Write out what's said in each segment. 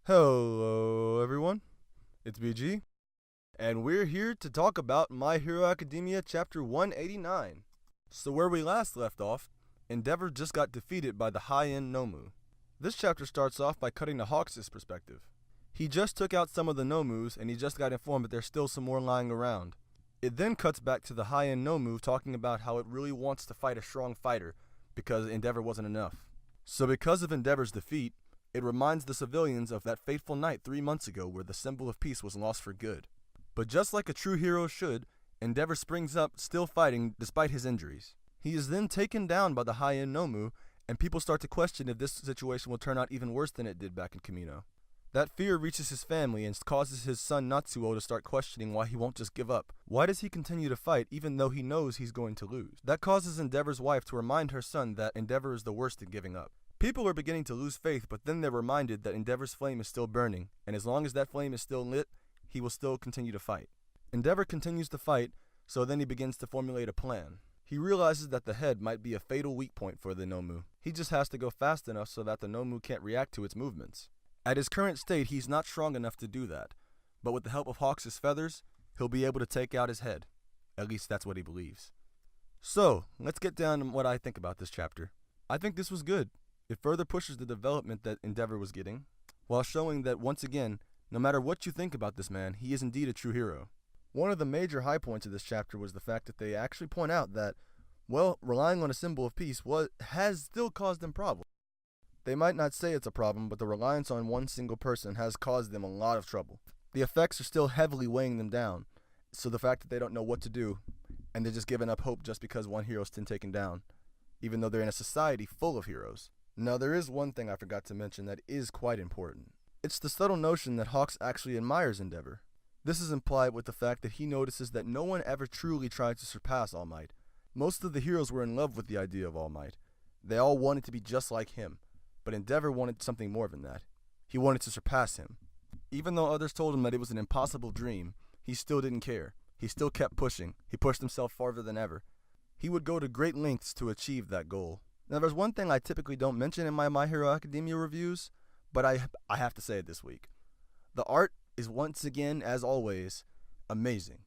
Hello, everyone. It's BG, and we're here to talk about My Hero Academia Chapter 189. So, where we last left off, Endeavor just got defeated by the high-end Nomu. This chapter starts off by cutting to Hawks' perspective. He just took out some of the Nomus, and he just got informed that there's still some more lying around. It then cuts back to the high-end Nomu talking about how it really wants to fight a strong fighter, because Endeavor wasn't enough. So, because of Endeavor's defeat, it reminds the civilians of that fateful night 3 months ago where the symbol of peace was lost for good. But just like a true hero should, Endeavor springs up, still fighting despite his injuries. He is then taken down by the high-end Nomu, and people start to question if this situation will turn out even worse than it did back in Kamino. That fear reaches his family and causes his son Natsuo to start questioning why he won't just give up. Why does he continue to fight even though he knows he's going to lose? That causes Endeavor's wife to remind her son that Endeavor is the worst at giving up. People are beginning to lose faith, but then they're reminded that Endeavor's flame is still burning, and as long as that flame is still lit, he will still continue to fight. Endeavor continues to fight, so then he begins to formulate a plan. He realizes that the head might be a fatal weak point for the Nomu. He just has to go fast enough so that the Nomu can't react to its movements. At his current state, he's not strong enough to do that, but with the help of Hawks' feathers, he'll be able to take out his head. At least that's what he believes. So, let's get down to what I think about this chapter. I think this was good. It further pushes the development that Endeavor was getting, while showing that once again, no matter what you think about this man, he is indeed a true hero. One of the major high points of this chapter was the fact that they actually point out that, well, relying on a symbol of peace has still caused them problems. They might not say it's a problem, but the reliance on one single person has caused them a lot of trouble. The effects are still heavily weighing them down, so the fact that they don't know what to do, and they're just giving up hope just because one hero's been taken down, even though they're in a society full of heroes. Now, there is one thing I forgot to mention that is quite important. It's the subtle notion that Hawks actually admires Endeavor. This is implied with the fact that he notices that no one ever truly tried to surpass All Might. Most of the heroes were in love with the idea of All Might. They all wanted to be just like him, but Endeavor wanted something more than that. He wanted to surpass him. Even though others told him that it was an impossible dream, he still didn't care. He still kept pushing. He pushed himself farther than ever. He would go to great lengths to achieve that goal. Now, there's one thing I typically don't mention in my Hero Academia reviews, but I have to say it this week. The art is once again, as always, amazing.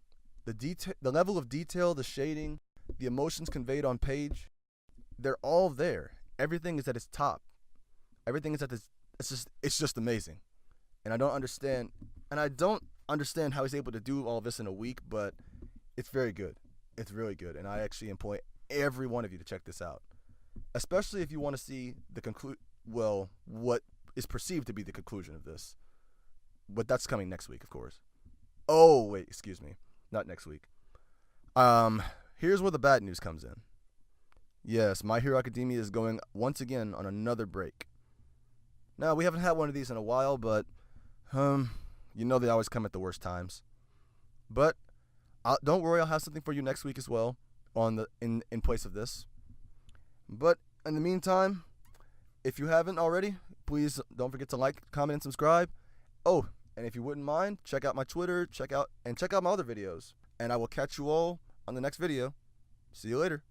The level of detail, the shading, the emotions conveyed on page, they're all there. Everything is at its top. Everything is at this. It's just amazing. And I don't understand how he's able to do all this in a week, but it's very good. It's really good, and I actually employ every one of you to check this out. Especially if you want to see what is perceived to be the conclusion of this. But that's coming next week, of course. Oh, wait, excuse me. Not next week. Here's where the bad news comes in. Yes, My Hero Academia is going once again on another break. Now, we haven't had one of these in a while, but you know they always come at the worst times. But don't worry, I'll have something for you next week as well in place of this. But in the meantime, if you haven't already, please don't forget to like, comment, and subscribe. Oh, and if you wouldn't mind, check out my Twitter, check out my other videos. And I will catch you all on the next video. See you later.